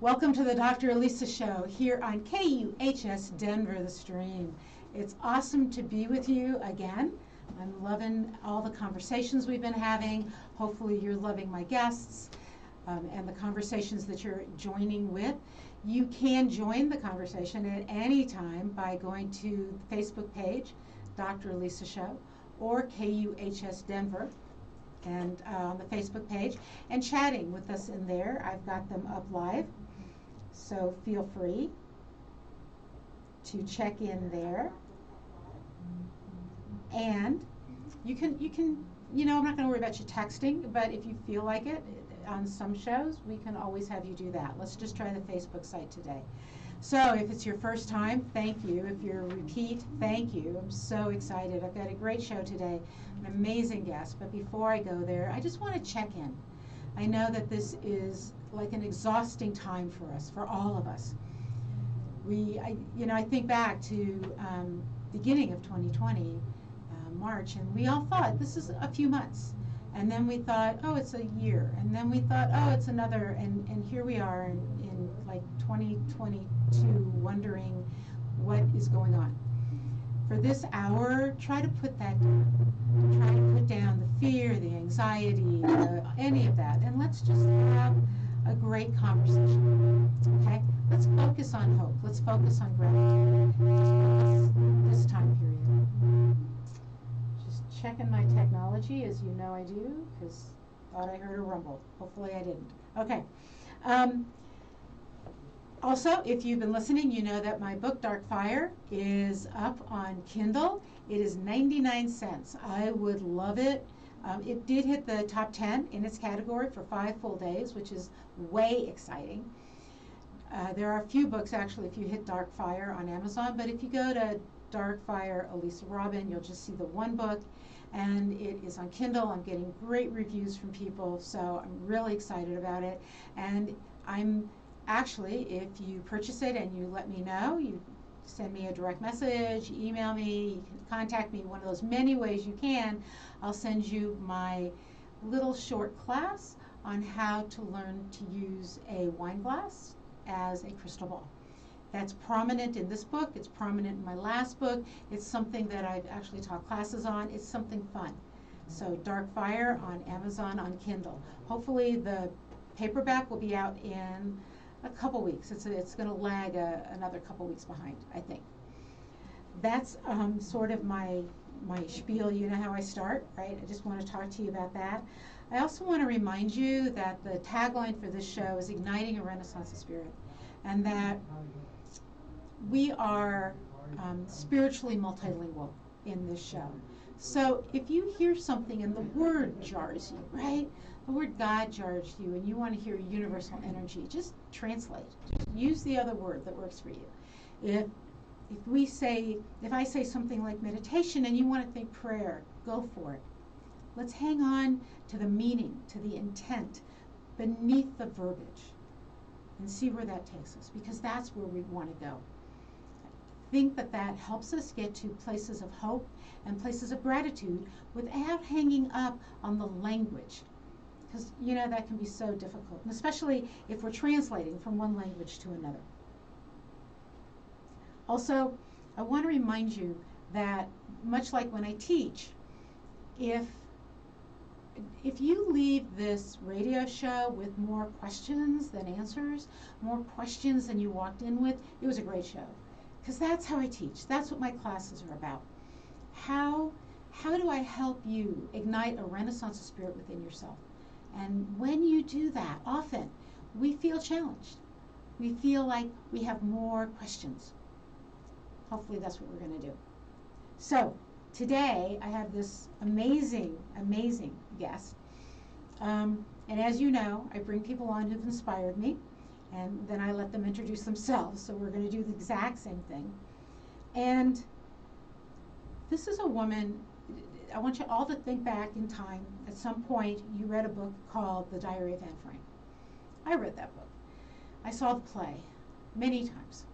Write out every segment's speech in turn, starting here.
Welcome to the Dr. Elisa Show here on KUHS Denver, the Stream. It's awesome to be with you again. I'm loving all the conversations we've been having. Hopefully you're loving my guests and the conversations that you're joining with. You can join the conversation at any time by going to the Facebook page, Dr. Elisa Show, or KUHS Denver, and on the Facebook page, and chatting with us in there. I've got them up live, so feel free to check in there. And you can, I'm not going to worry about you texting, but if you feel like it, on some shows, we can always have you do that. Let's just try the Facebook site today. So if it's your first time, thank you. If you're a repeat, thank you. I'm so excited. I've got a great show today, an amazing guest. But before I go there, I just want to check in. I know that this is like an exhausting time for us, for all of us. I think back to beginning of 2020, March, and we all thought this is a few months. And then we thought, oh, it's a year. And then we thought, oh, it's another. And here we are in like 2022 wondering what is going on. For this hour, try to put that down. Try to put down the fear, the anxiety, any of that. And let's just have a great conversation. Okay? Let's focus on hope. Let's focus on gratitude. This time period. Checking my technology, as you know I do, because thought I heard a rumble. Hopefully I didn't. Okay. Also, if you've been listening, you know that my book, Dark Fire, is up on Kindle. It is 99 cents. I would love it. It did hit the top 10 in its category for 5 full days, which is way exciting. There are a few books, actually, if you hit Dark Fire on Amazon, but if you go to Dark Fire, Elisa Robin, you'll just see the one book, and it is on Kindle. I'm getting great reviews from people, so I'm really excited about it. And I'm actually, if you purchase it and you let me know, you send me a direct message, you email me, you can contact me, one of those many ways you can, I'll send you my little short class on how to learn to use a wine glass as a crystal ball. That's prominent in this book. It's prominent in my last book. It's something that I've actually taught classes on. It's something fun. So Dark Fire on Amazon on Kindle. Hopefully the paperback will be out in a couple weeks. It's going to lag another couple weeks behind, I think. That's sort of my spiel. You know how I start, right? I just want to talk to you about that. I also want to remind you that the tagline for this show is Igniting a Renaissance of Spirit, and that we are spiritually multilingual in this show. So if you hear something and the word jars you, right? The word God jars you and you want to hear universal energy, just translate. Just use the other word that works for you. If I say something like meditation and you want to think prayer, go for it. Let's hang on to the meaning, to the intent beneath the verbiage and see where that takes us, because that's where we want to go. Think that helps us get to places of hope and places of gratitude without hanging up on the language, because that can be so difficult, and especially if we're translating from one language to another. Also, I want to remind you that much like when I teach, if you leave this radio show with more questions than answers, more questions than you walked in with, it was a great show. Because that's how I teach. That's what my classes are about. How do I help you ignite a renaissance of spirit within yourself? And when you do that, often we feel challenged. We feel like we have more questions. Hopefully that's what we're going to do. So today I have this amazing, amazing guest. And as you know, I bring people on who've inspired me, and then I let them introduce themselves. So we're going to do the exact same thing. And this is a woman, I want you all to think back in time. At some point, you read a book called The Diary of Anne Frank. I read that book. I saw the play many times.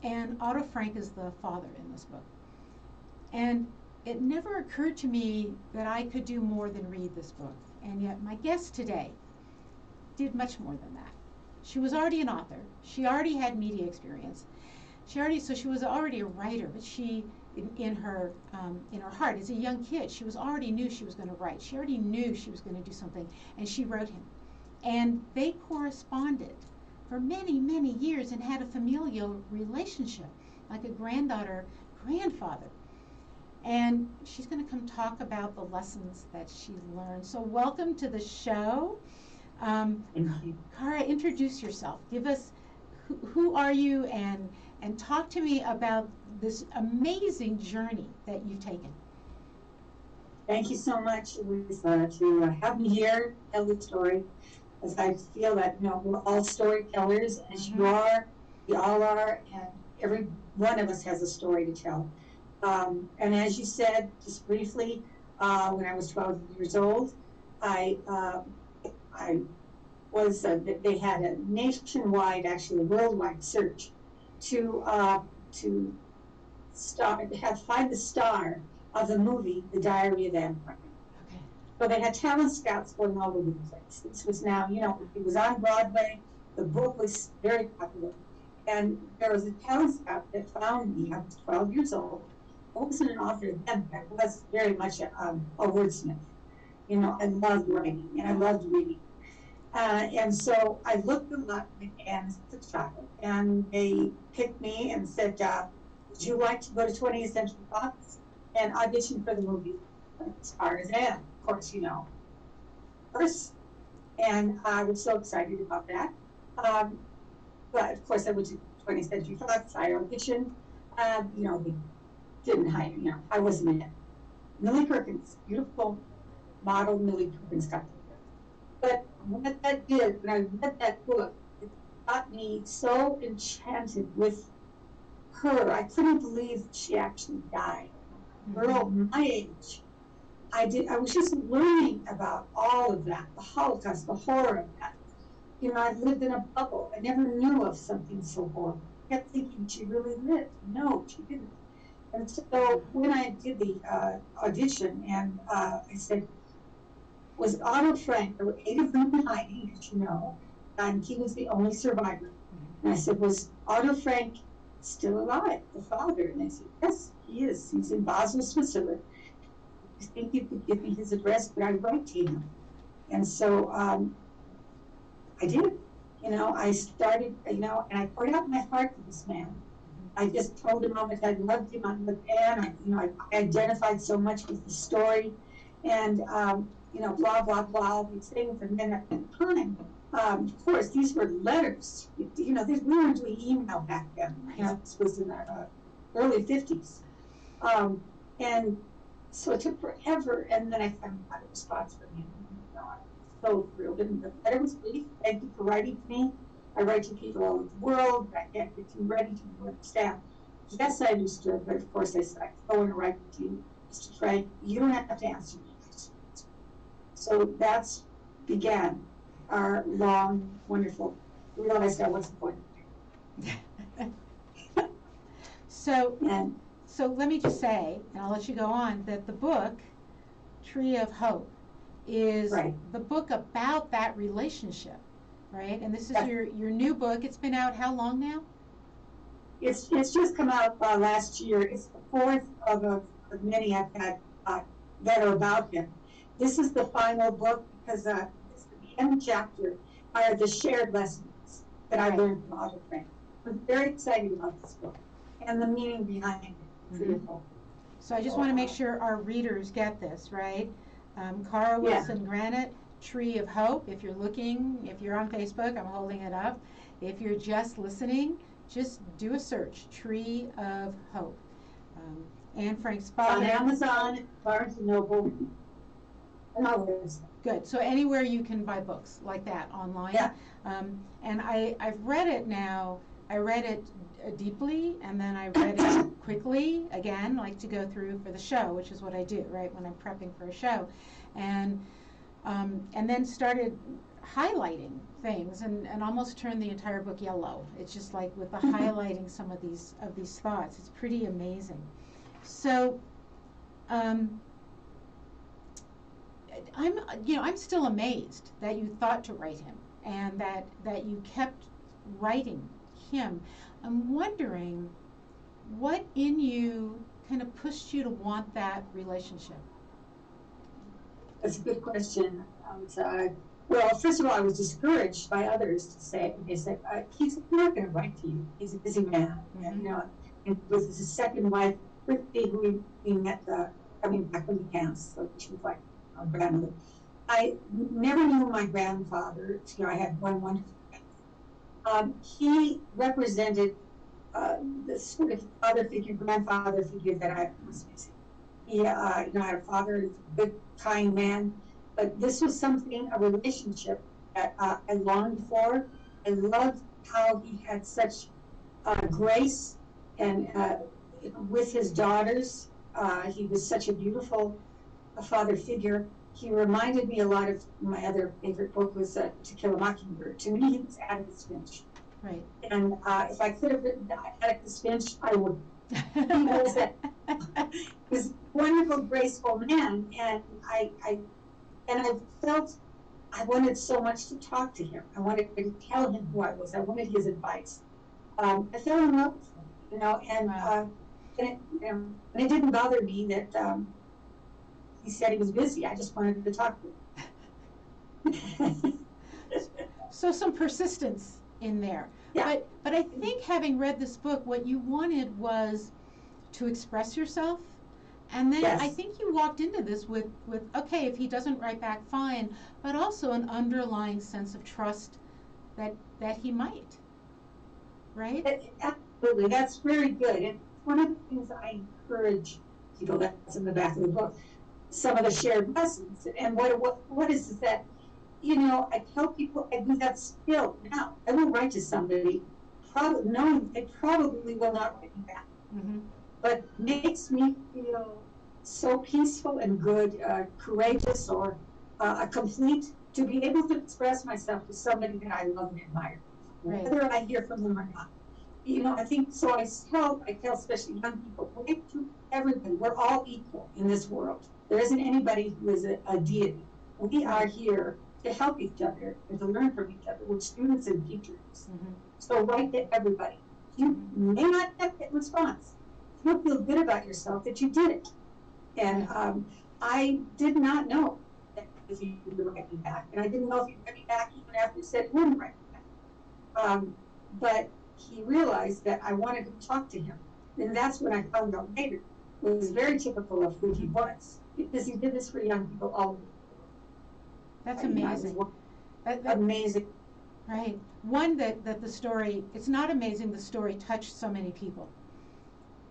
And Otto Frank is the father in this book. And it never occurred to me that I could do more than read this book. And yet my guest today did much more than that. She was already an author. She already had media experience. So she was already a writer, but she, in her heart, as a young kid, she already knew she was going to write. She already knew she was going to do something, and she wrote him. And they corresponded for many, many years and had a familial relationship, like a granddaughter-grandfather. And she's going to come talk about the lessons that she learned. So welcome to the show. Cara, introduce yourself. Give us, who are you, and talk to me about this amazing journey that you've taken. Thank you so much, Lisa, to have me here, tell the story, as I feel that, we're all storytellers, as you are, we all are, and every one of us has a story to tell. And as you said, just briefly, when I was 12 years old, I was, they had a nationwide, actually a worldwide search to find the star of the movie, The Diary of Anne Frank. Okay. So they had talent scouts going all over the place. This was now, it was on Broadway. The book was very popular. And there was a talent scout that found me. I was 12 years old. I wasn't an author then, but I was very much a wordsmith. I loved writing and I loved reading. And so I looked them up as a child, and they picked me and said, would you like to go to 20th Century Fox and audition for the movie As Far as Anne? Of course, first. And I was so excited about that. But of course, I went to 20th Century Fox. I auditioned. They didn't hire me. I wasn't in it. Millie Perkins, beautiful model Millie Perkins got there. But what that did, when I read that book, it got me so enchanted with her. I couldn't believe she actually died. A girl my age. I was just learning about all of that, the Holocaust, the horror of that. I lived in a bubble. I never knew of something so horrible. I kept thinking she really lived. No, she didn't. And so when I did the audition, and I said, was Otto Frank, there were 8 of them in hiding, as you know, and he was the only survivor. And I said, was Otto Frank still alive, the father? And they said, yes, he is. He's in Basel, Switzerland. I think you could give me his address, but I'd write to him. And so I did. I started, and I poured out my heart to this man. I just told him how much I loved him. I loved Anne. I identified so much with the story. And blah, blah, blah, all these things. And then at the time, of course, these were letters. We weren't doing email back then. This was in the early 50s. And so it took forever. And then I finally got a response from him. I was so thrilled. And the letter was brief. Thank you for writing to me. I write to people all over the world. I can't get you ready to understand. Yes, I understood. But of course, I said, I don't want to write to you, Mr. Frank. You don't have to answer me. So that's began our long, wonderful, realized I wasn't going to. So let me just say, and I'll let you go on, that the book, Tree of Hope, is the book about that relationship, right? And this is your new book. It's been out how long now? It's just come out last year. It's the 4th of many I've had that are about him. This is the final book because the end chapter are the shared lessons that I learned from Otto Frank. I'm very excited about this book and the meaning behind it. Mm-hmm. So I just want to make sure our readers get this, right? Cara Wilson Granite, Tree of Hope. If you're on Facebook, I'm holding it up. If you're just listening, just do a search, Tree of Hope. Anne Frank Spaulding. On Amazon, Barnes & Noble. Good. So anywhere you can buy books like that online. Yeah. And I've read it now. I read it deeply, and then I read it quickly again, like to go through for the show, which is what I do, right, when I'm prepping for a show, and then started highlighting things and almost turned the entire book yellow. It's just like with the highlighting some of these thoughts. It's pretty amazing. So I'm still amazed that you thought to write him and that you kept writing him. I'm wondering what in you kind of pushed you to want that relationship. That's a good question. Well, first of all, I was discouraged by others to say, they said, he's not going to write to you. He's a busy man. And, and with his second wife, Brittany, who we met coming back from the camps, so she was like our grandmother. I never knew my grandfather. I had one wonderful friend. He represented the sort of father figure, grandfather figure that I was missing. He, I had a father, a good, kind man, but this was something, a relationship that I longed for. I loved how he had such grace, and with his daughters, he was such a beautiful father figure. He reminded me a lot of my other favorite book was To Kill a Mockingbird. To me, he was Atticus Finch. Right. And if I could have written Atticus Finch, I would. He was a wonderful, graceful man, and I felt I wanted so much to talk to him. I wanted to tell him who I was. I wanted his advice. I fell in love with him, and wow. And it didn't bother me that he said he was busy. I just wanted to talk to him. So some persistence in there. Yeah. But I think having read this book, what you wanted was to express yourself. And then Yes. I think you walked into this with okay, if he doesn't write back, fine, but also an underlying sense of trust that he might. Right? Absolutely. That's very good. And one of the things I encourage people, that's in the back of the book, some of the shared lessons. And what is that, I tell people I do that still now. I will write to somebody, probably knowing they probably will not write me back. Mm-hmm. But makes me feel so peaceful and good, courageous, or complete to be able to express myself to somebody that I love and admire, right. Whether I hear from them or not. I think so. I tell especially young people, relate to everybody. We're all equal in this world. There isn't anybody who is a deity. We are here to help each other and to learn from each other. We're students and teachers. Mm-hmm. So write to everybody. You may not get that response. You'll feel good about yourself that you did it. And I did not know that if you would write me back. And I didn't know if you'd write me back even after you said you wouldn't write me back. But he realized that I wanted to talk to him. And that's when I found out later. It was very typical of who he was, because he did this for young people all over the world. That's amazing. Amazing. Right. One, that the story, it's not amazing the story touched so many people.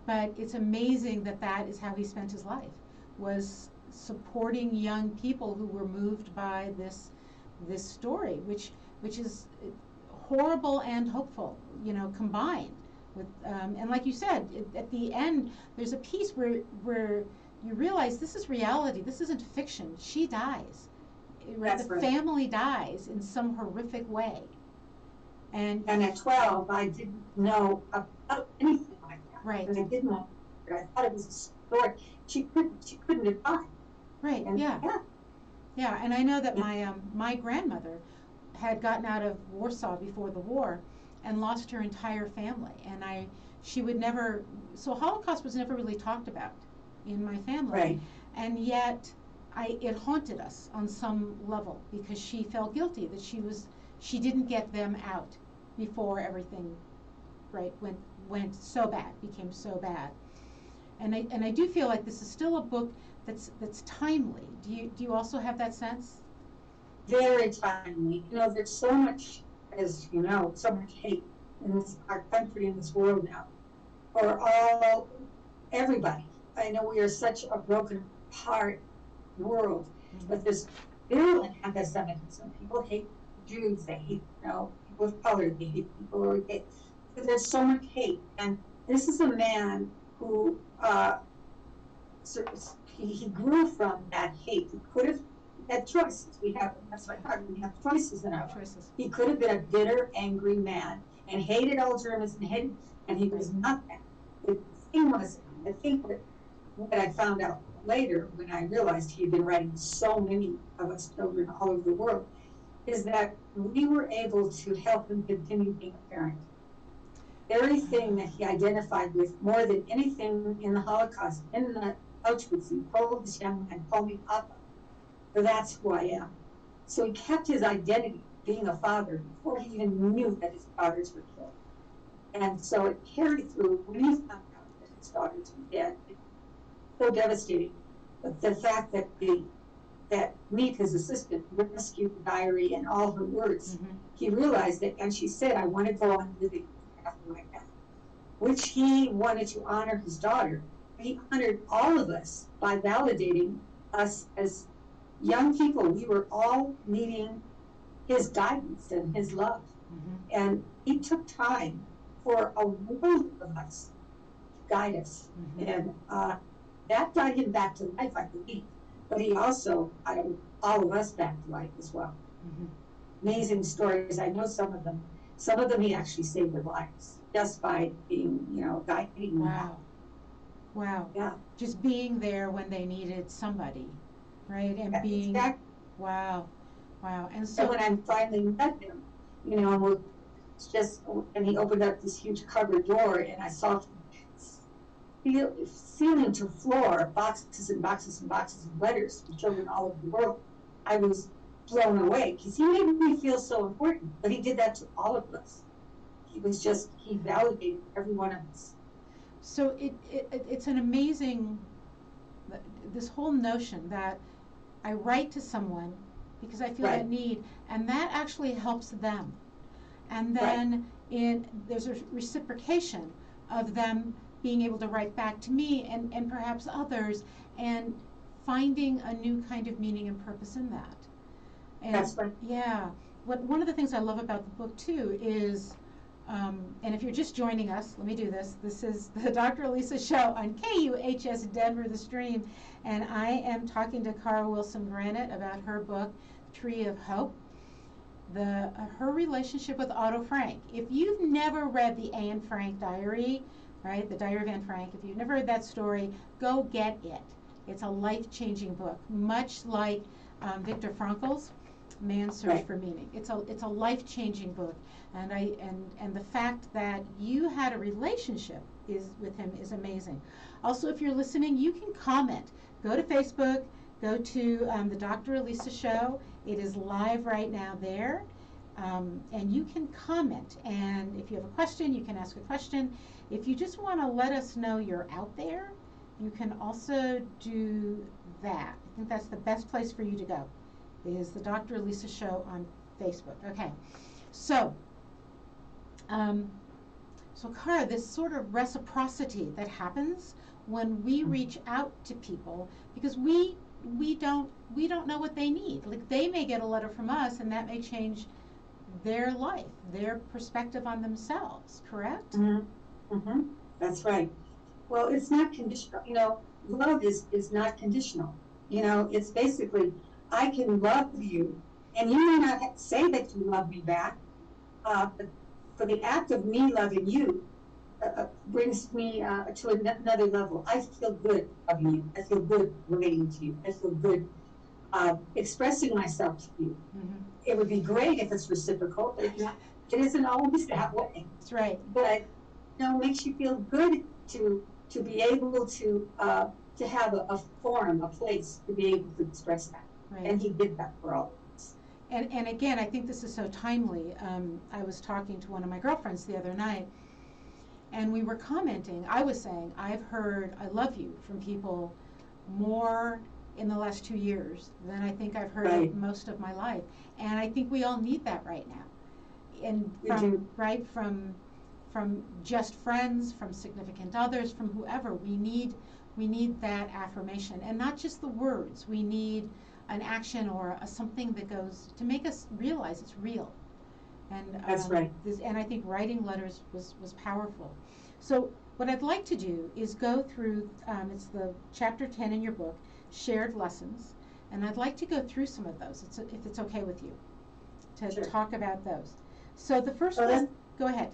But it's amazing that is how he spent his life, was supporting young people who were moved by this story, which is horrible and hopeful, combined with, and like you said, at the end, there's a piece where you realize this is reality. This isn't fiction. She dies. That's the right. family dies in some horrific way. And at 12, I didn't know about anything like that. Right. And I didn't know. I thought it was a story. She couldn't have died. Right. And yeah. And I know that my grandmother had gotten out of Warsaw before the war and lost her entire family. And she would never. So Holocaust was never really talked about in my family. Right. And yet, it haunted us on some level because she felt guilty that she didn't get them out before everything, went so bad, became so bad. And I do feel like this is still a book that's timely. Do you also have that sense? Very timely. There's so much, as you know, so much hate in our country, in this world now, for everybody. I know we are such a broken apart world, but there's virulent anti-Semitism. People hate Jews. They hate, people of color. They hate people who are gay. There's so much hate, and this is a man who he grew from that hate. He could have had choices. That's my part. We have choices in our lives. He could have been a bitter, angry man and hated all Germans and he was not that. The thing was, I think that what I found out later when I realized he had been writing to so many of us children all over the world, is that we were able to help him continue being a parent. Everything that he identified with more than anything in the Holocaust, in the Auschwitz, he told this young man, call me Papa, for that's who I am. So he kept his identity, being a father, before he even knew that his daughters were killed. And so it carried through when he found out that his daughters were dead. It's so devastating. But the fact that that Meet, his assistant, rescued the diary and all her words, he realized that, and she said, I want to go on living after my death, which he wanted to honor his daughter. He honored all of us by validating us as young people. We were all needing his guidance and his love. And he took time for a world of us to guide us. And that got him back to life, I believe. But he also got all of us back to life as well. Amazing stories. I know some of them. Some of them he actually saved their lives just by being, guiding them. Wow. Wow. Yeah. Just being there when they needed somebody, right? And being, exactly. Wow. Wow. And so when I finally met him, and he opened up this huge cupboard door, and I saw ceiling to floor, boxes and boxes and boxes of letters from children all over the world. I was blown away because he made me feel so important, but he did that to all of us. He validated every one of us. So it's an amazing, this whole notion that I write to someone because I feel that need, and that actually helps them. And then there's a reciprocation of them being able to write back to me and perhaps others, and finding a new kind of meaning and purpose in that. And that's right. Yeah. One of the things I love about the book too is, and if you're just joining us, let me do this. This is the Dr. Elisa Show on KUHS Denver, The Stream, and I am talking to Cara Wilson Granite about her book, Tree of Hope, her relationship with Otto Frank. If you've never read the Anne Frank diary, right, the Diary of Anne Frank, if you've never read that story, go get it. It's a life-changing book, much like Viktor Frankl's Man's Search for Meaning. It's a life-changing book, and the fact that you had a relationship with him is amazing. Also, if you're listening, you can comment. Go to Facebook, go to the Dr. Elisa Show. It is live right now there, and you can comment. And if you have a question, you can ask a question. If you just want to let us know you're out there, you can also do that. I think that's the best place for you to go, is the Dr. Elisa Show on Facebook. Okay, so Cara, this sort of reciprocity that happens when we reach out to people, because we don't know what they need. Like, they may get a letter from us, and that may change their life, their perspective on themselves. Correct? That's right. Well, it's not conditional. Love is not conditional. It's basically, I can love you, and you may not say that you love me back, but for the act of me loving you brings me to another level. I feel good loving you. I feel good relating to you. I feel good expressing myself to you. It would be great if it's reciprocal, but it isn't always that way. That's right. But it makes you feel good to be able to have a forum, a place to be able to express that. Right. And he did that for all of us. And again, I think this is so timely. I was talking to one of my girlfriends the other night, and we were commenting. I was saying, I've heard "I love you" from people more in the last 2 years than I think I've heard it most of my life. And I think we all need that right now. And from just friends, from significant others, from whoever, we need that affirmation, and not just the words. We need an action or something that goes to make us realize it's real. And that's right. And I think writing letters was powerful. So what I'd like to do is go through, it's the chapter 10 in your book, Shared Lessons, and I'd like to go through some of those, if it's okay with you, to talk about those. So the first one, go ahead.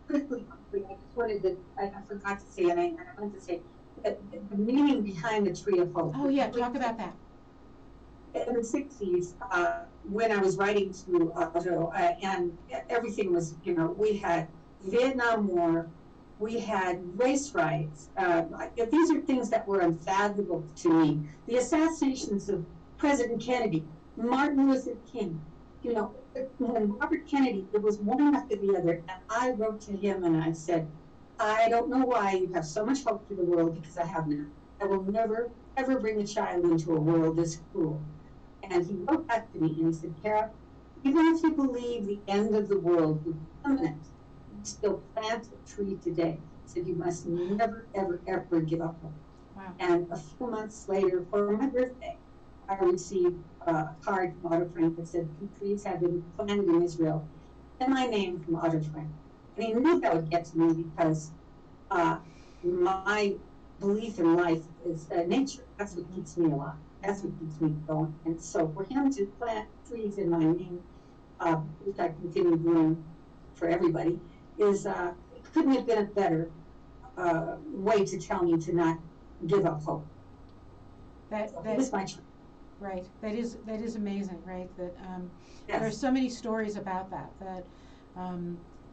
Quickly, I just wanted to, I forgot to say, and I wanted to say, the meaning behind the Tree of Hope. Oh yeah, talk about that. in the 60s, when I was writing to Otto, and everything was, we had Vietnam War, we had race riots. These are things that were unfathomable to me. The assassinations of President Kennedy, Martin Luther King, when Robert Kennedy, it was one after the other, and I wrote to him and I said, I don't know why you have so much hope for the world, because I have none. I will never, ever bring a child into a world this cruel. And he wrote back to me and he said, Kara, even if you believe the end of the world will be imminent, you still plant a tree today. He said, you must never, ever, ever give up hope. Wow. And a few months later, for my birthday, I received a card from Otto Frank that said, 2 trees have been planted in Israel, and my name from Otto Frank. And he knew that would get to me because my belief in life is nature. That's what keeps me alive. That's what keeps me going. And so for him to plant trees in my name, which I continue doing for everybody, is it couldn't have been a better way to tell me to not give up hope. That is my choice. Right. That is amazing, right? That Yes. there are so many stories about that.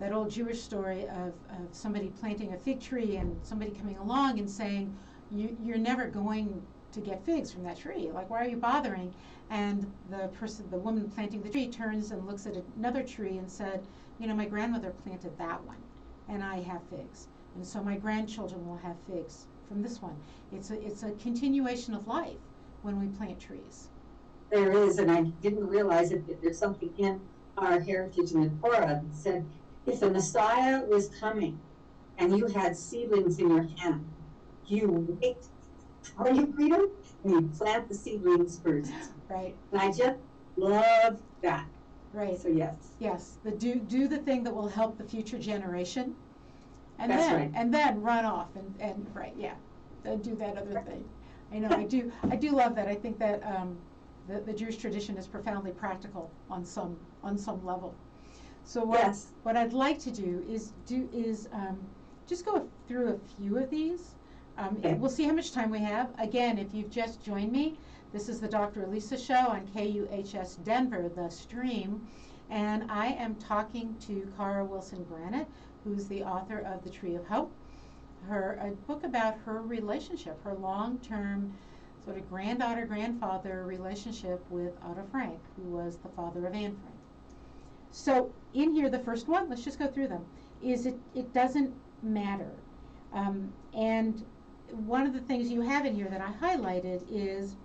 That old Jewish story of somebody planting a fig tree and somebody coming along and saying, you're never going to get figs from that tree. Like, why are you bothering? And the woman planting the tree turns and looks at another tree and said, my grandmother planted that one, and I have figs. And so my grandchildren will have figs from this one. It's a continuation of life when we plant trees. There is, and I didn't realize it, that there's something in our heritage in the Torah that said, if the Messiah was coming and you had seedlings in your hand, you wait before you greet him and you plant the seedlings first. Right. And I just love that. Right. So yes. Yes. Do the thing that will help the future generation. And That's then right. and then run off and right, yeah. Then do that other thing. I know, I do love that. I think that the Jewish tradition is profoundly practical on some level. So what I'd like to do is just go through a few of these. Okay. We'll see how much time we have. Again, if you've just joined me, this is the Dr. Elisa Show on KUHS Denver, the stream, and I am talking to Cara Wilson Granite, who's the author of The Tree of Hope, a book about her relationship, her long-term sort of granddaughter-grandfather relationship with Otto Frank, who was the father of Anne Frank. So in here, the first one, let's just go through them, is it doesn't matter. And one of the things you have in here that I highlighted is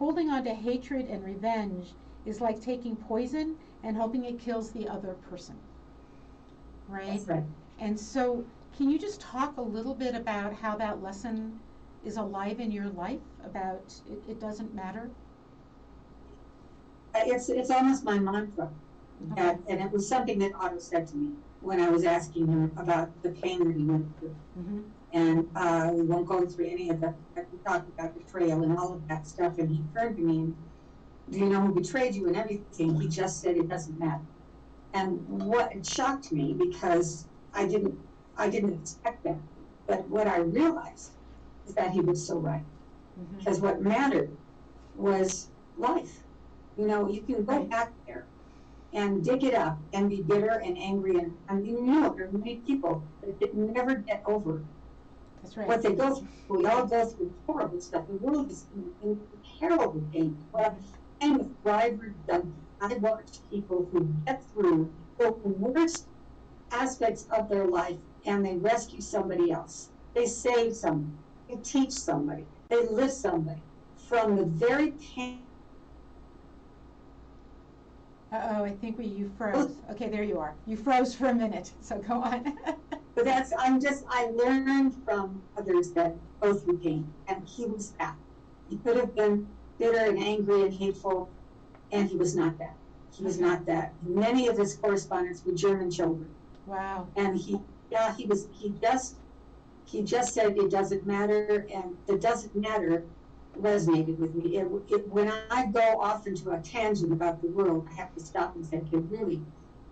holding on to hatred and revenge is like taking poison and hoping it kills the other person. Right? That's right. And so can you just talk a little bit about how that lesson is alive in your life, about it doesn't matter? It's almost my mantra. Okay. And it was something that Otto said to me when I was asking him about the pain that he went through. Mm-hmm. And we won't go through any of that. We talked about betrayal and all of that stuff. And he turned to me and, do you know who betrayed you and everything? He just said it doesn't matter. And it shocked me because I didn't expect that. But what I realized is that he was so right. Mm-hmm. Because what mattered was life. You can go back there and dig it up and be bitter and angry. And there are many people that never get over That's right. what they go through. We all go through horrible stuff. The world is in terrible pain. But I'm a thriver donkey. I watch people who get through the worst aspects of their life and they rescue somebody else. They save somebody. They teach somebody. They lift somebody from the very pain. Uh-oh, I think you froze. Okay, there you are. You froze for a minute, so go on. But I learned from others that go through pain, and he was that. He could have been bitter and angry and hateful, and he was not that. He was not that. Many of his correspondents were German children. Wow. And he just said it doesn't matter, and it doesn't matter resonated with me. When I go off into a tangent about the world, I have to stop and say, okay, really,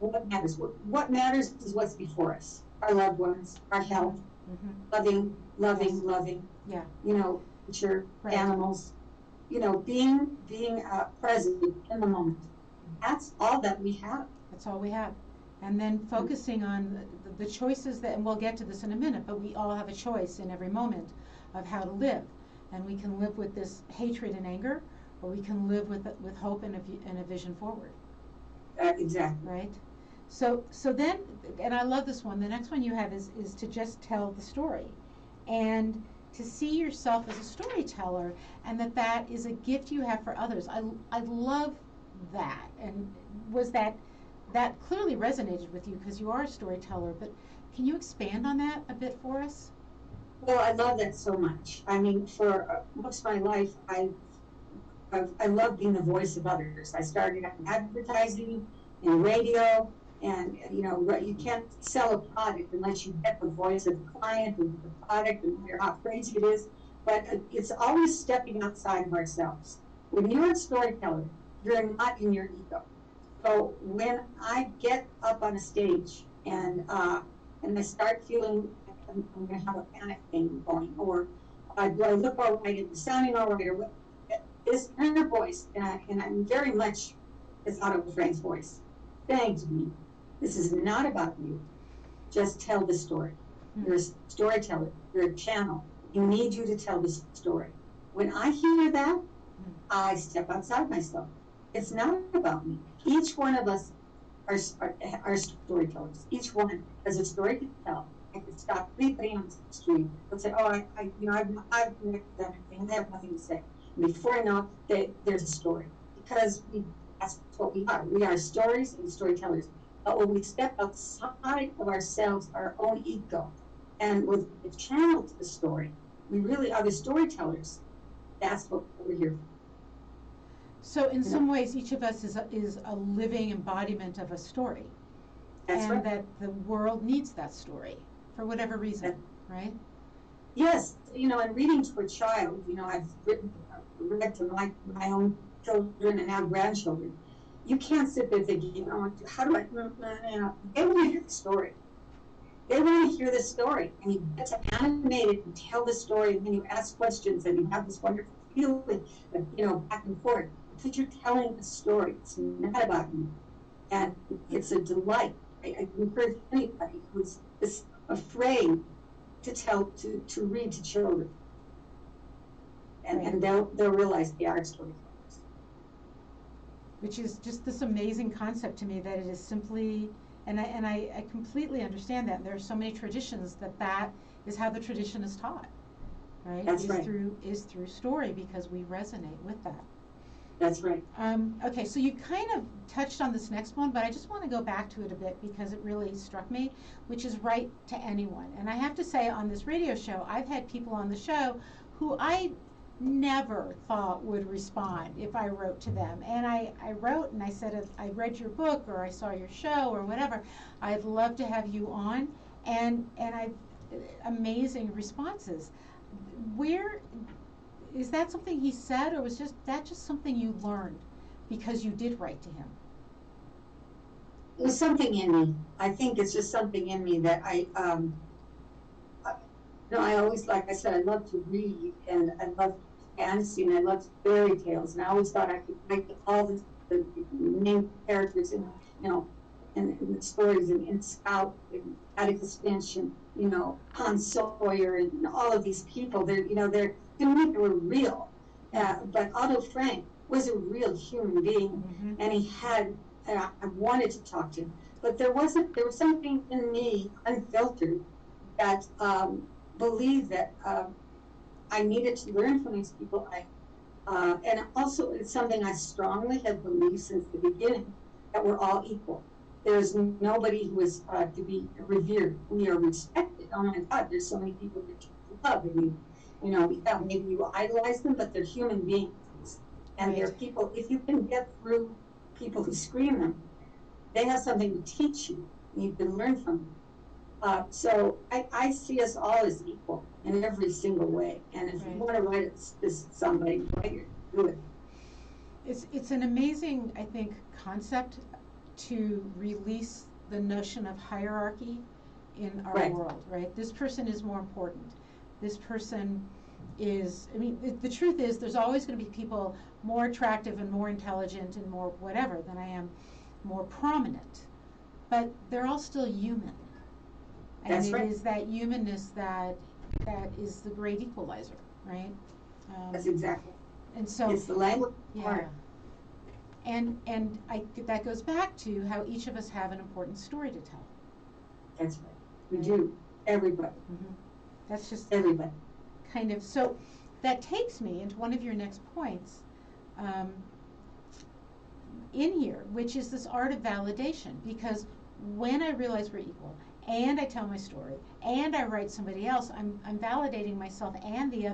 what matters? What matters is what's before us. Our loved ones, our health, Mm-hmm. loving, Yes. loving, Yeah. nature, Right. animals, being present in the moment. That's all that we have. That's all we have. And then focusing on the choices that, and we'll get to this in a minute, but we all have a choice in every moment of how to live. And we can live with this hatred and anger, or we can live with hope and a vision forward. Exactly. Right? So then, and I love this one, the next one you have is to just tell the story. And to see yourself as a storyteller, and that is a gift you have for others. I love that. And was that clearly resonated with you because you are a storyteller, but can you expand on that a bit for us? Well, I love that so much. I mean, for most of my life, I love being the voice of others. I started in advertising, in radio, and you can't sell a product unless you get the voice of the client and the product, and no matter how crazy it is. But it's always stepping outside of ourselves. When you're a storyteller, you're not in your ego. So when I get up on a stage and I start feeling like I'm going to have a panic thing going, or do I look all right, and sounding all right, or what? This inner voice, and I'm very much this Otto Frank's voice, saying to me, this is not about you. Just tell the story. You're a storyteller. You're a channel. You need you to tell the story. When I hear that, I step outside myself. It's not about me. Each one of us are storytellers. Each one has a story to tell. I could stop anybody on the street and say, "Oh, I've done anything. I have nothing to say." And before I know it, there's a story, because that's what we are. We are stories and storytellers. But when we step outside of ourselves, our own ego, and with the channel to the story, we really are the storytellers. That's what we're here for. So in some ways, each of us is a living embodiment of a story. That's and right. that the world needs that story for whatever reason, right? Yes, and reading to a child, I've read to my own children and now grandchildren. You can't sit there thinking, how do I, they want to hear the story. They want to hear the story, and you get to animate it and tell the story, and then you ask questions, and you have this wonderful feeling of, back and forth, because you're telling a story. It's not about you, and it's a delight. I encourage anybody who's afraid to read to children, and they'll realize they are storytellers. Which is just this amazing concept to me, that it is simply, and I completely understand that. And there are so many traditions that is how the tradition is taught, right? That's right. Is through story, because we resonate with that. That's right. Okay, so you kind of touched on this next one, but I just want to go back to it a bit because it really struck me, which is write to anyone. And I have to say, on this radio show, I've had people on the show who I never thought would respond if I wrote to them. And I wrote and I said, I read your book, or I saw your show, or whatever. I'd love to have you on. And I've amazing responses. Where is that something he said, or was that just something you learned because you did write to him? It was something in me. I think it's just something in me that I always, like I said, I love to read, and I love fantasy, and I love fairy tales, and I always thought I could write all the main characters in the stories, in Scout, and Atticus Finch, and Hans Sawyer, and all of these people. They're to me, they were real. But Otto Frank was a real human being, and he had. I wanted to talk to him, but there was something in me, unfiltered, that believed that I needed to learn from these people. And also, it's something I strongly have believed since the beginning, that we're all equal. There's nobody who is to be revered. We are respected. Oh my God, there's so many people that you love, and maybe you idolize them, but they're human beings. And they're people, if you can get through people who scream them, they have something to teach you, and you can learn from them. So I see us all as equal in every single way. And if you want to write this somebody, write it, do it. It's an amazing, I think, concept to release the notion of hierarchy in our world, right? This person is more important. This person is, I mean, the truth is there's always going to be people more attractive and more intelligent and more whatever than I am, more prominent, but they're all still human. And That's it right. is that humanness that is the great equalizer, right? That's exactly. And so, It's the language yeah. part. And that goes back to how each of us have an important story to tell. That's right. We do. Everybody. Mm-hmm. That's just Everybody. kind of, so that takes me into one of your next points in here, which is this art of validation. Because when I realize we're equal, and I tell my story, and I write somebody else, I'm validating myself and the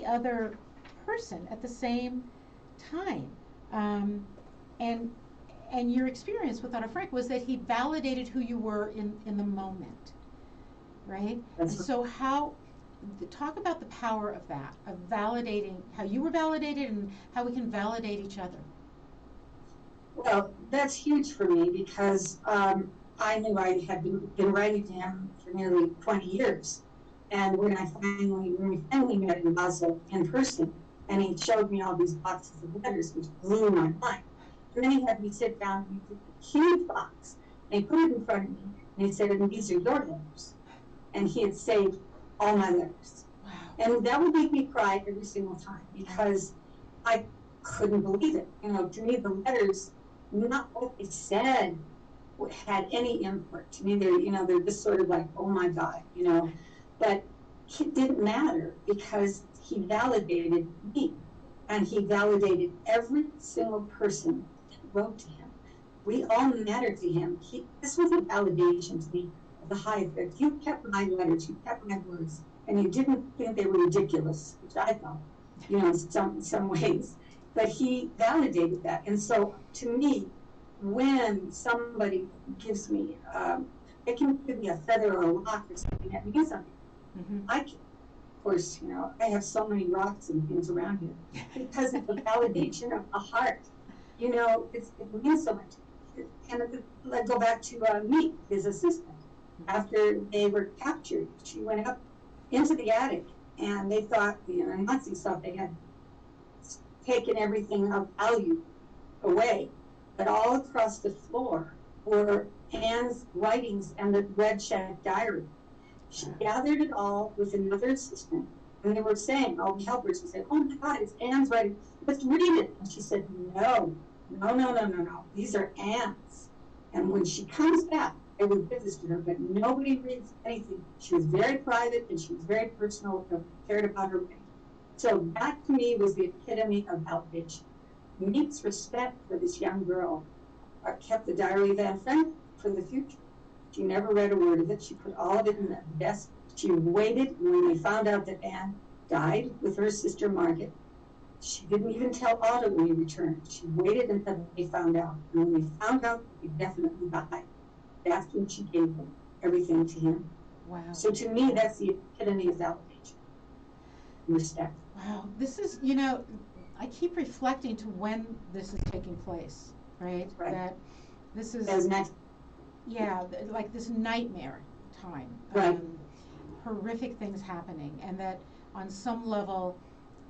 other person at the same time. And your experience with Otto Frank was that he validated who you were in the moment, right? That's And so talk about the power of that, of validating how you were validated and how we can validate each other. Well, that's huge for me because I knew I had been writing to him for nearly 20 years. And when we finally met in Basel in person, and he showed me all these boxes of letters, which blew my mind. And then he had me sit down and he took a huge box and he put it in front of me and he said, and these are your letters. And he had saved all my letters. Wow. And that would make me cry every single time because I couldn't believe it. You know, to me, the letters, not what they said had any import. To me, they're just sort of like, oh my God, you know. But it didn't matter because he validated me and he validated every single person that wrote to him. We all mattered to him. This was a validation to me of the highest. If you kept my letters, you kept my words, and you didn't think they were ridiculous, which I thought, you know, in some ways. But he validated that. And so to me, when somebody gives me, they can give me a feather or a rock or something that means something. Mm-hmm. Of course, you know, I have so many rocks and things around here because of the validation of the heart. You know, it means so much. And let's go back to Meek, his assistant. After they were captured, she went up into the attic, and they thought, the Nazis thought they had taken everything of value away. But all across the floor were Anne's writings and the red check diary. She gathered it all with another assistant, and they were saying, all the helpers would say, oh my God, it's Anne's writing. Let's read it. And she said, no. These are Anne's. And when she comes back, I will give this to her, but nobody reads anything. She was very private, and she was very personal, and cared about her writing. So that, to me, was the epitome of validation. Meek's respect for this young girl kept the diary of Anne Frank for the future. She never read a word of it. She put all of it in the desk. She waited when they found out that Anne died with her sister Margaret. She didn't even tell Otto when he returned. She waited until they found out. And when they found out, he definitely died. That's when she gave everything to him. Wow. So to me, that's the epitome of validation. Respect. Wow. This is, you know, I keep reflecting to when this is taking place, right? Right. That this is, yeah, like this nightmare time. Right. Horrific things happening, and that on some level,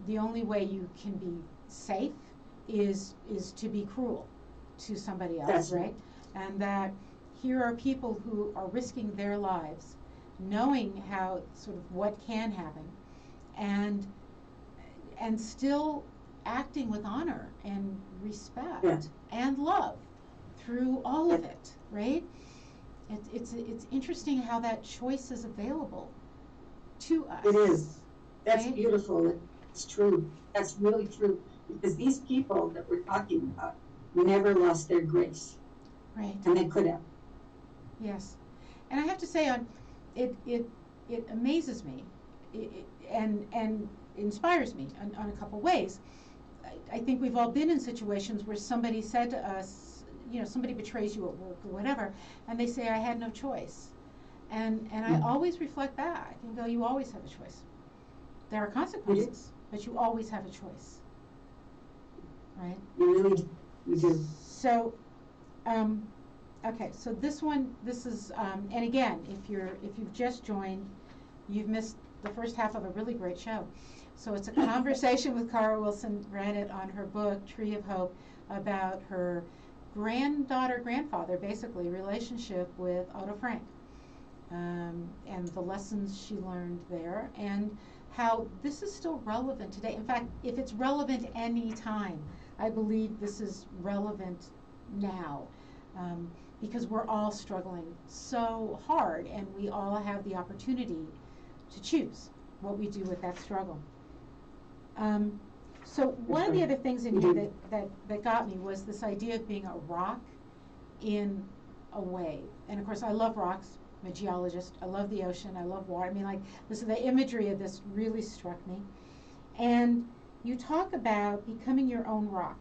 the only way you can be safe is to be cruel to somebody else, That's right? And that here are people who are risking their lives, knowing how sort of what can happen, and still acting with honor and respect and love through all of it, right? It's interesting how that choice is available to us. It is. That's right? beautiful. It's true. That's really true. Because these people that we're talking about never lost their grace. Right. And they could have. Yes. And I have to say, it amazes me and inspires me on a couple ways. I think we've all been in situations where somebody said to us, you know, somebody betrays you at work or whatever, and they say, I had no choice. And I always reflect back and go, you always have a choice. There are consequences, but you always have a choice. Right? You really do. So, okay, so this is, and again, if you've just joined, you've missed the first half of a really great show. So it's a conversation with Cara Wilson Granite on her book, Tree of Hope, about her grandfather, basically, relationship with Otto Frank, and the lessons she learned there, and how this is still relevant today. In fact, if it's relevant any time, I believe this is relevant now, because we're all struggling so hard, and we all have the opportunity to choose what we do with that struggle. So one of the other things in here that got me was this idea of being a rock in a wave. And of course, I love rocks. I'm a geologist. I love the ocean. I love water. I mean, like, the imagery of this really struck me. And you talk about becoming your own rock,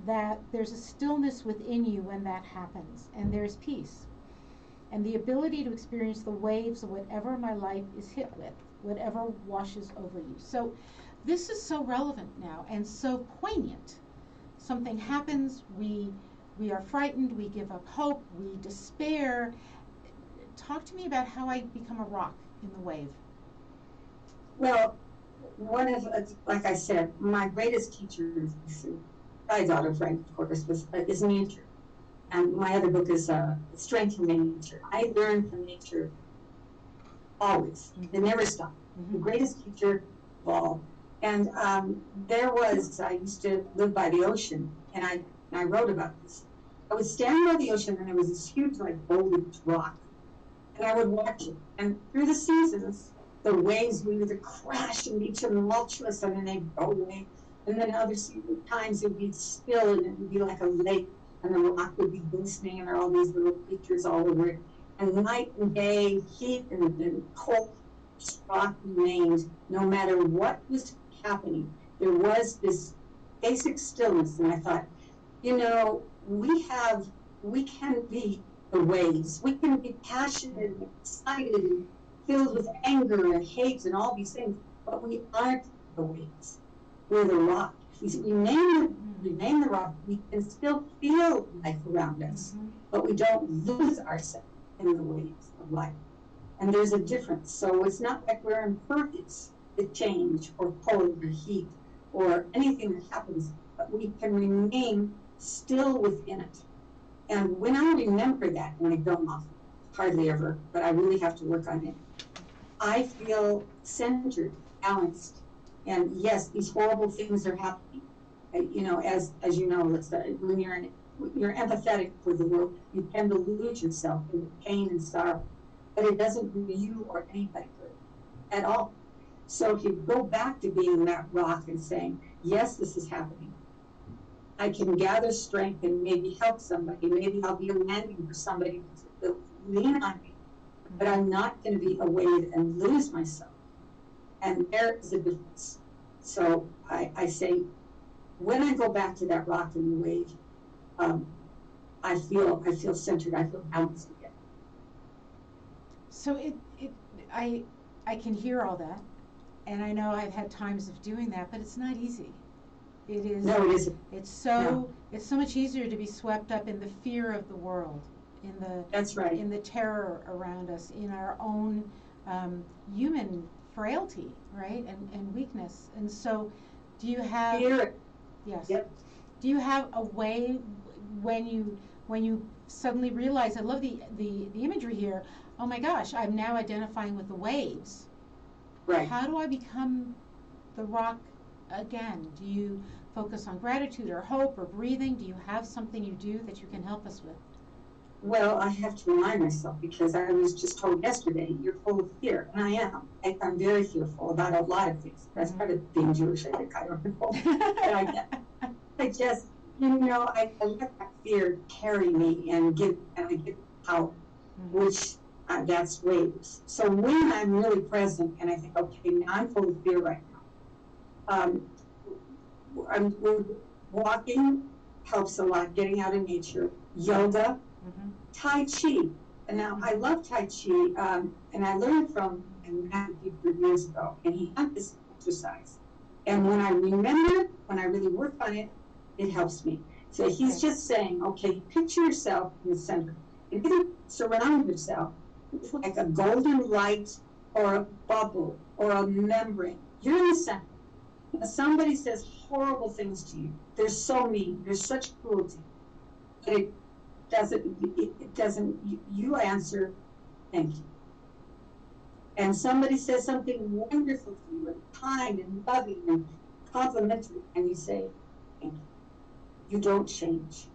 that there's a stillness within you when that happens, and there's peace, and the ability to experience the waves of whatever my life is hit with, whatever washes over you. So this is so relevant now and so poignant. Something happens, we are frightened, we give up hope, we despair. Talk to me about how I become a rock in the wave. Well, like I said, my greatest teacher, besides Otto Frank, of course, is nature. And my other book is Strength from Nature. I learn from nature always. It never stopped. The greatest teacher of all. And I used to live by the ocean, and I wrote about this. I would stand by the ocean, and there was this huge, like, boulder rock, and I would watch it. And through the seasons, the waves would either crash and be tumultuous, and then they'd go away. And then other times it would be still, and it would be like a lake, and the rock would be glistening, and there are all these little creatures all over it. And night and day, heat and cold, rock remained, no matter what was happening. There was this basic stillness, and I thought, we can be the waves. We can be passionate and excited and filled with anger and hate and all these things, but we aren't the waves. We're the rock. We remain the rock. We can still feel life around us, but we don't lose ourselves in the waves of life. And there's a difference. So it's not like we're impervious to change or cold or heat or anything that happens, but we can remain still within it. And when I remember that, when I don't often, hardly ever, but I really have to work on it, I feel centered, balanced. And yes, these horrible things are happening. As you know, when you're empathetic for the world, you tend to lose yourself in the pain and sorrow. But it doesn't do you or anybody good at all. So if you go back to being that rock and saying, yes, this is happening, I can gather strength and maybe help somebody. Maybe I'll be a landing for somebody to lean on me. But I'm not going to be a wave and lose myself. And there is a difference. So I say, when I go back to that rock in the wave, I feel centered. I feel balanced again. So I can hear all that, and I know I've had times of doing that, but it's not easy. It is. No, it isn't. It's so much easier to be swept up in the fear of the world, That's right. in the terror around us, in our own human frailty, right, and weakness. And so, do you have? Fear. Yes. Yep. Do you have a way when you suddenly realize? I love the imagery here. Oh my gosh, I'm now identifying with the waves. Right. How do I become the rock again? Do you focus on gratitude or hope or breathing? Do you have something you do that you can help us with? Well, I have to remind myself, because I was just told yesterday, you're full of fear. And I am. I'm very fearful about a lot of things. That's part of being Jewish, I think. I don't know. But I just, I let that fear carry me and I get power, which that's waves. So when I'm really present and I think, okay, now I'm full of fear right now. Walking helps a lot, getting out in nature. Yoga, Tai Chi. And now I love Tai Chi, and I learned from Matthew years ago, and he had this exercise. And when I remember it, when I really work on it, it helps me. So he's just saying, okay, picture yourself in the center. And you surround yourself with like a golden light or a bubble or a membrane. You're in the center. If somebody says horrible things to you, they're so mean, there's such cruelty, but it doesn't, you answer, thank you. And somebody says something wonderful to you, and kind and loving and complimentary, and you say, thank you. You don't change.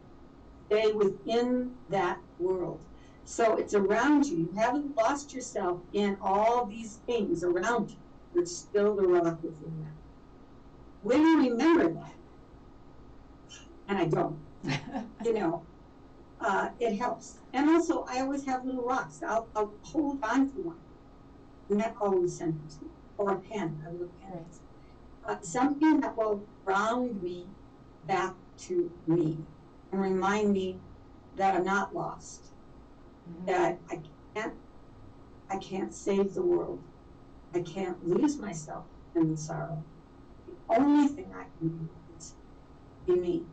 Stay within that world. So it's around you. You haven't lost yourself in all these things around you. There's still the rock within that. When you remember that, and I don't, it helps. And also, I always have little rocks. I'll hold on to one. And that always centers me. Or a pen, a little pen. Something that will ground me back to me and remind me that I'm not lost. Mm-hmm. That I can't save the world. I can't lose myself in the sorrow. The only thing I can do is be me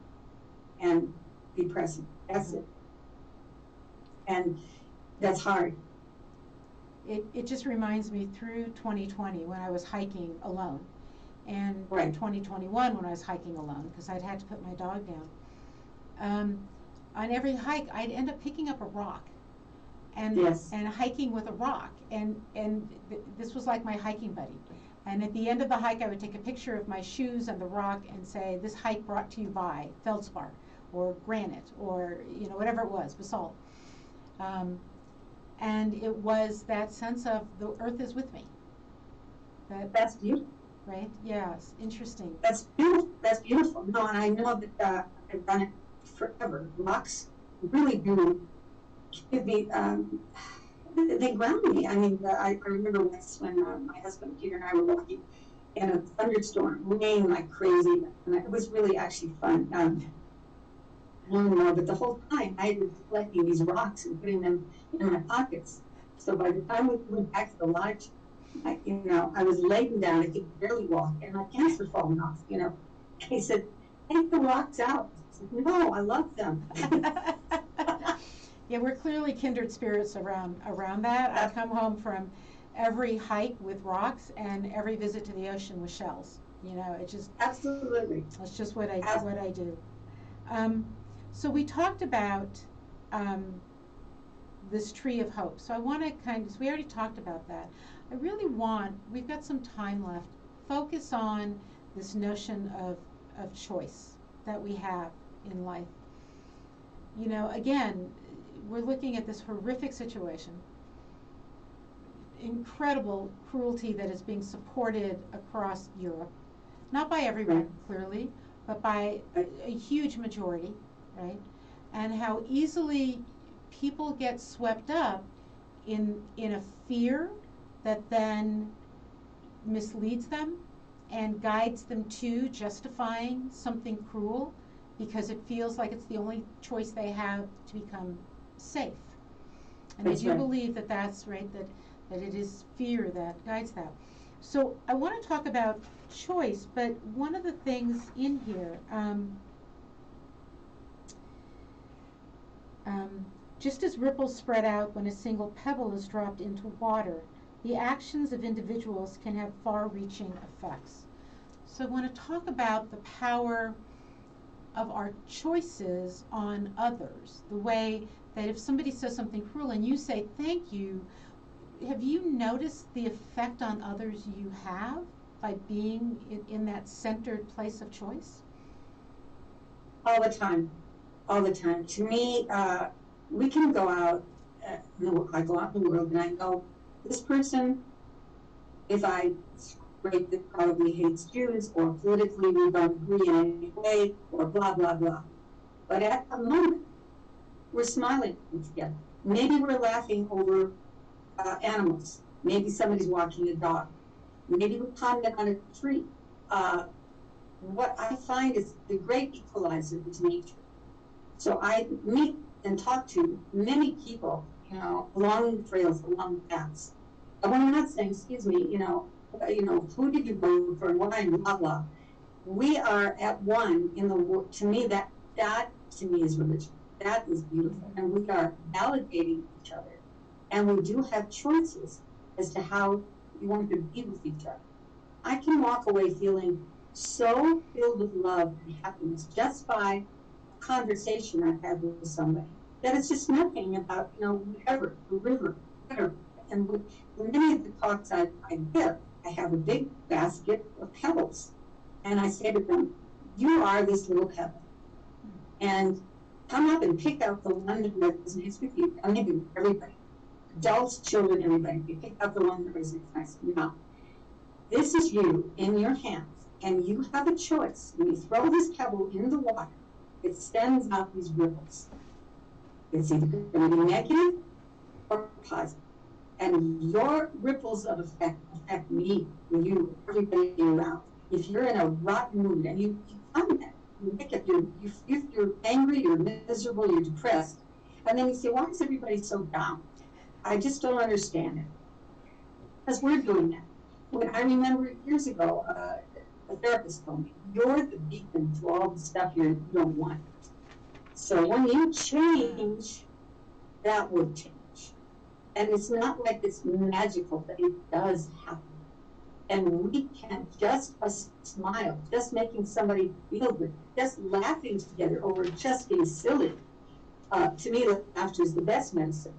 and be present. That's it. And that's hard. It just reminds me through 2020 when I was hiking alone, and right. 2021 when I was hiking alone because I'd had to put my dog down. On every hike, I'd end up picking up a rock, and yes. and hiking with a rock, and this was like my hiking buddy. And at the end of the hike, I would take a picture of my shoes and the rock and say, "This hike brought to you by feldspar, or granite, or whatever it was, basalt." And it was that sense of the earth is with me. That's beautiful. Right? Yes. Interesting. That's beautiful. That's beautiful. No, and I know that I've done it forever. Rocks really do give me, they ground me. I mean, I remember once when my husband Peter and I were walking in a thunderstorm, rain like crazy, and it was really actually fun. But the whole time I was collecting these rocks and putting them in my pockets. So by the time we went back to the lodge, I was laying down, I could barely walk, and my pants were falling off. He said, "Take the rocks out." I said, "No, I love them." Yeah, we're clearly kindred spirits around that. I come home from every hike with rocks and every visit to the ocean with shells. It just absolutely. That's just what I do. So we talked about this tree of hope. So I want to we already talked about that. I really we've got some time left, focus on this notion of choice that we have in life. Again, we're looking at this horrific situation, incredible cruelty that is being supported across Europe, not by everyone, clearly, but by a huge majority, right? And how easily people get swept up in a fear that then misleads them and guides them to justifying something cruel because it feels like it's the only choice they have to become safe. And I do believe that that's right, that it is fear that guides that. So I want to talk about choice, but one of the things in here, just as ripples spread out when a single pebble is dropped into water, the actions of individuals can have far-reaching effects. So I want to talk about the power of our choices on others, the way that if somebody says something cruel and you say thank you, have you noticed the effect on others you have by being in that centered place of choice? All the time. To me, we can go out, I go out in the world and I know this person, if I rate that probably hates Jews or politically we don't agree in any way or blah, blah, blah. But at the moment, we're smiling together. Maybe we're laughing over animals. Maybe somebody's walking a dog. Maybe we're commenting on a tree. What I find is the great equalizer is nature. So I meet and talk to many people, along the trails, along the paths. And when I'm not saying, excuse me, who did you vote for and why and blah, blah. We are at one in the world. To me, that to me is religion. That is beautiful. And we are validating each other. And we do have choices as to how You wanted to be with each other. I can walk away feeling so filled with love and happiness just by a conversation I've had with somebody. That it's just nothing about, whatever, the river, whatever. And with many of the talks I give, I have a big basket of pebbles. And I say to them, you are this little pebble. And come up and pick out the one that resonates with you. I mean, everybody. Adults, children, everybody. You pick out the one that resonates nicely. Now, this is you in your hands, and you have a choice. When you throw this pebble in the water, it sends out these ripples. It's either going to be negative or positive. And your ripples of effect affect me, you, everybody around. If you're in a rotten mood and you find that, you make it, if you're angry, you're miserable, you're depressed, and then you say, why is everybody so down? I just don't understand it. Because we're doing that. When I remember years ago, a therapist told me, you're the beacon to all the stuff you don't want. So when you change, that will change. And it's not like it's magical, but it does happen. And we can just a smile, just making somebody feel good, just laughing together over just being silly. To me, laughter is the best medicine.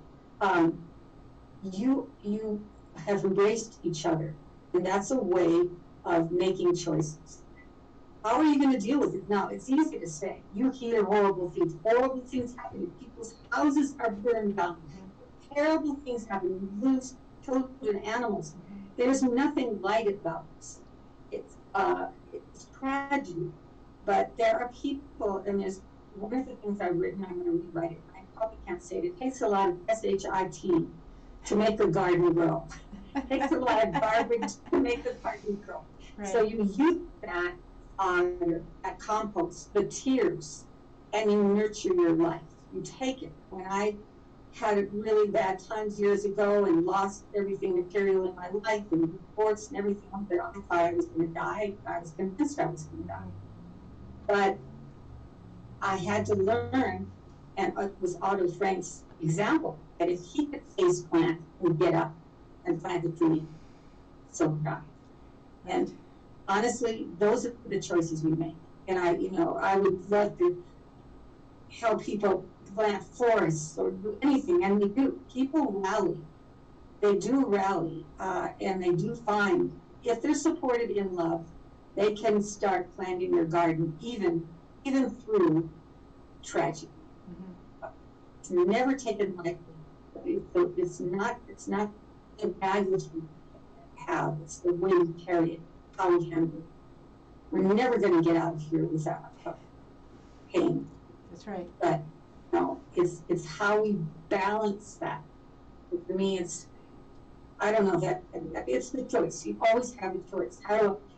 You have embraced each other, and that's a way of making choices. How are you going to deal with it? Now, it's easy to say. You hear horrible things. Horrible things happen. People's houses are burned down. Terrible things happen. You lose children, animals. There's nothing light about this. It's tragedy. But there are people, and there's one of the things I've written, I'm going to rewrite it. I probably can't say it. It takes a lot of SHIT to make a garden grow. It takes a lot of garbage to make a garden grow. Right. So you use that on that compost, the tears, and you nurture your life. You take it. When I had really bad times years ago and lost everything material in my life and reports and everything, that I thought I was going to die. I was convinced I was going to die. But I had to learn, and it was Otto Frank's example, that if he could face plant and get up and plant a tree, so could I. And honestly, those are the choices we make. And I would love to help people plant forests or do anything, and we do. People rally. They do rally, and they do find, if they're supported in love, they can start planting their garden even through tragedy. Mm-hmm. It's never taken lightly. It's not the baggage we have. It's the way we carry it, how we handle it. We're never going to get out of here without pain. That's right. But no, it's how we balance that. For me, I don't know that it's the choice. You always have a choice.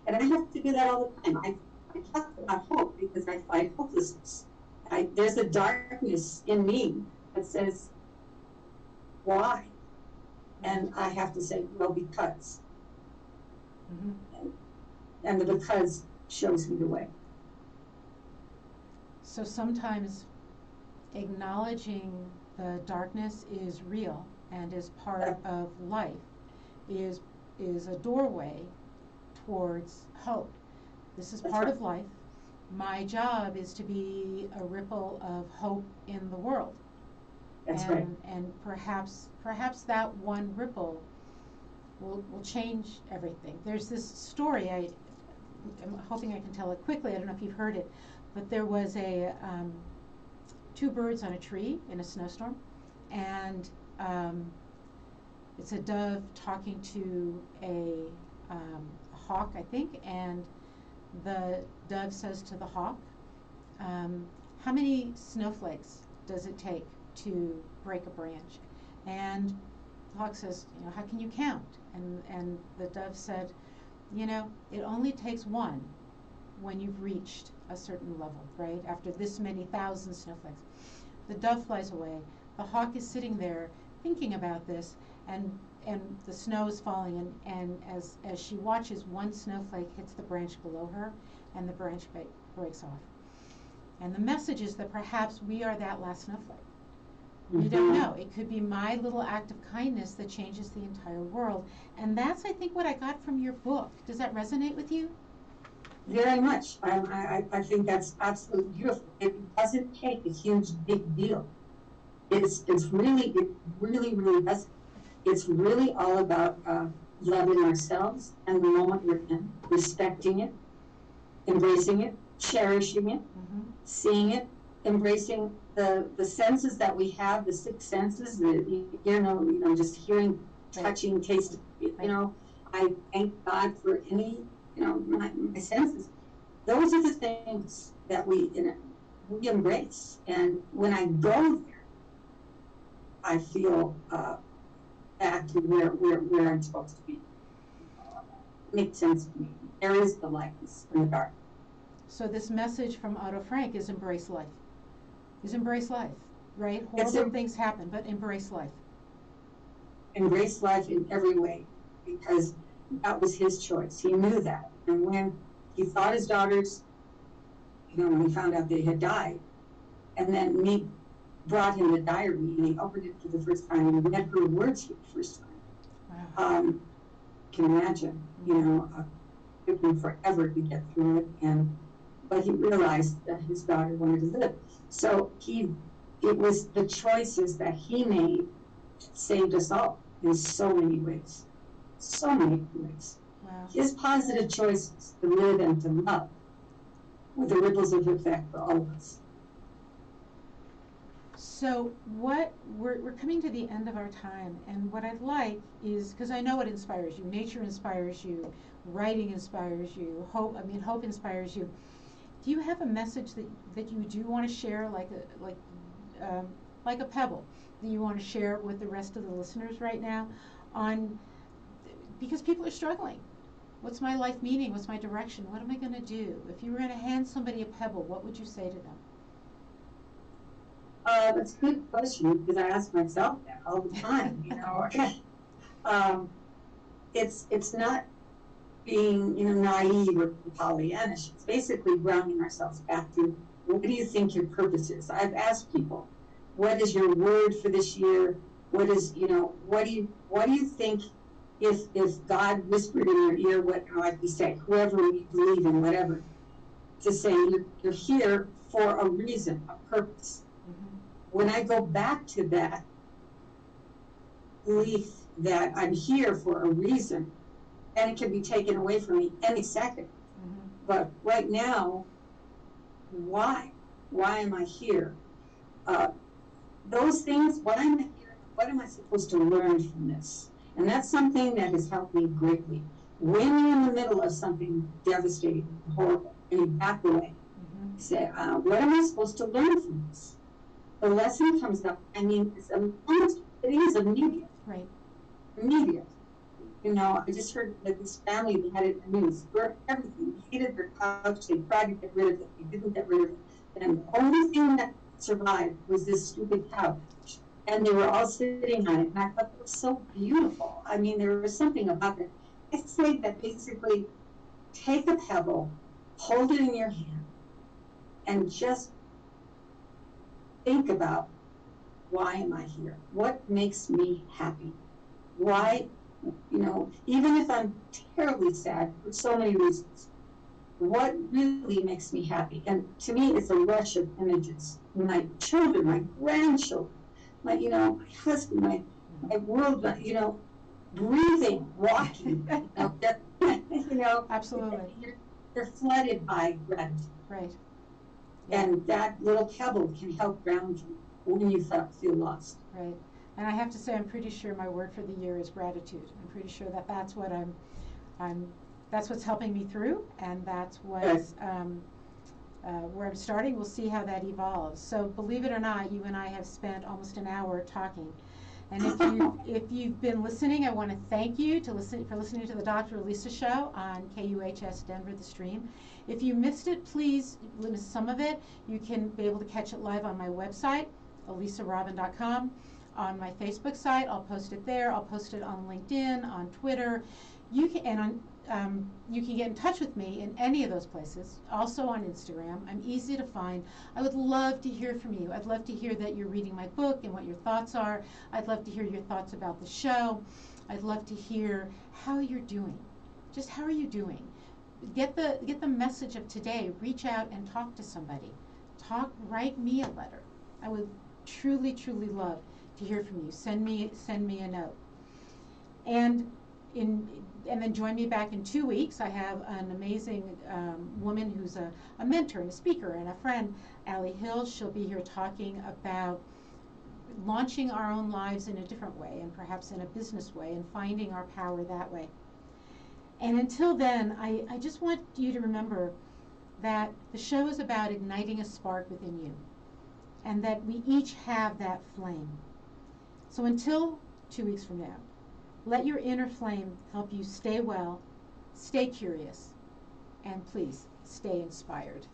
And I have to do that all the time. I talk about hope because I fight hopelessness. There's a darkness in me that says, why? And I have to say, well, because. Mm-hmm. And the because shows me the way. So sometimes acknowledging the darkness is real and is part of life, is a doorway towards hope. This is part of life. My job is to be a ripple of hope in the world. That's right. And perhaps that one ripple will change everything. There's this story, I'm hoping I can tell it quickly. I don't know if you've heard it, but there was two birds on a tree in a snowstorm, and it's a dove talking to a hawk, I think, and the dove says to the hawk, how many snowflakes does it take to break a branch? And the hawk says, how can you count? And the dove said, it only takes one when you've reached a certain level, right? After this many thousand snowflakes. The dove flies away. The hawk is sitting there thinking about this, and the snow is falling, and as she watches, one snowflake hits the branch below her, and the branch breaks off. And the message is that perhaps we are that last snowflake. You don't know. It could be my little act of kindness that changes the entire world. And that's, I think, what I got from your book. Does that resonate with you? Very much. I think that's absolutely beautiful. It doesn't take a huge, big deal. It really does. It's really all about loving ourselves and the moment we're in, respecting it, embracing it, cherishing it, seeing it, embracing the senses that we have, the six senses, just hearing, touching, tasting. I thank God for any, my senses. Those are the things that we embrace. And when I go there, I feel back to where I'm supposed to be. Makes sense to me. There is the lightness in the dark. So this message from Otto Frank is embrace life. Is embrace life, right? Horrible things happen, but embrace life. Embrace life in every way, because that was his choice. He knew that. And when he thought his daughters, when he found out they had died, and then me brought him the diary, and he opened it for the first time, and read her words for the first time. Wow. Can imagine, it took him forever to get through it, but he realized that his daughter wanted to live. So it was the choices that he made that saved us all in so many ways. So many ways. Wow. His positive choices to live and to love were the ripples of effect for all of us. So we're coming to the end of our time, and what I'd like is, because I know it inspires you, nature inspires you, writing inspires you, hope inspires you. Do you have a message that you do want to share, like a pebble, that you want to share with the rest of the listeners right now, because people are struggling. What's my life meaning? What's my direction? What am I going to do? If you were going to hand somebody a pebble, what would you say to them? That's a good question, because I ask myself that all the time. It's not being naive or Pollyannish. It's basically grounding ourselves back to, what do you think your purpose is? I've asked people, what is your word for this year? What do you think, if God whispered in your ear, like we say, whoever you believe in, whatever, to say you're here for a reason, a purpose. When I go back to that belief that I'm here for a reason, and it can be taken away from me any second. But right now, why? Why am I here? Those things, what am I here? What am I supposed to learn from this? And that's something that has helped me greatly. When you're in the middle of something devastating, horrible, and you back away, say, what am I supposed to learn from this? The lesson comes up. I mean, it is immediate. Right. Immediate. I just heard that this family, they had it in the news, burned everything. They hated their couch. They tried to get rid of it. They didn't get rid of it. And the only thing that survived was this stupid couch. And they were all sitting on it. And I thought it was so beautiful. I mean, there was something about it. I say that basically, take a pebble, hold it in your hand, and just think about, why am I here? What makes me happy? Why, even if I'm terribly sad for so many reasons, what really makes me happy? And to me, it's a rush of images. My children, my grandchildren, my husband, my world, breathing, walking, Absolutely. They're flooded by gratitude. Right. And that little pebble can help ground you when you feel lost. Right. And I have to say, I'm pretty sure my word for the year is gratitude. I'm pretty sure that's what that's what's helping me through, and that's what's where I'm starting. We'll see how that evolves. So believe it or not, you and I have spent almost an hour talking. And if you've been listening, I want to thank you for listening to the Dr. Elisa Show on KUHS Denver, The Stream. If you missed it, please miss some of it. You can be able to catch it live on my website, elisarobin.com. on my Facebook site. I'll post it there. I'll post it on LinkedIn, on Twitter. You can get in touch with me in any of those places, also on Instagram. I'm easy to find. I would love to hear from you. I'd love to hear that you're reading my book and what your thoughts are. I'd love to hear your thoughts about the show. I'd love to hear how you're doing. Just how are you doing? Get the message of today. Reach out and talk to somebody. Write me a letter. I would truly, truly love to hear from you. Send me a note. And then join me back in 2 weeks. I have an amazing woman who's a mentor and a speaker and a friend, Allie Hill. She'll be here talking about launching our own lives in a different way, and perhaps in a business way, and finding our power that way. And until then, I just want you to remember that the show is about igniting a spark within you, and that we each have that flame. So until 2 weeks from now, let your inner flame help you stay well, stay curious, and please stay inspired.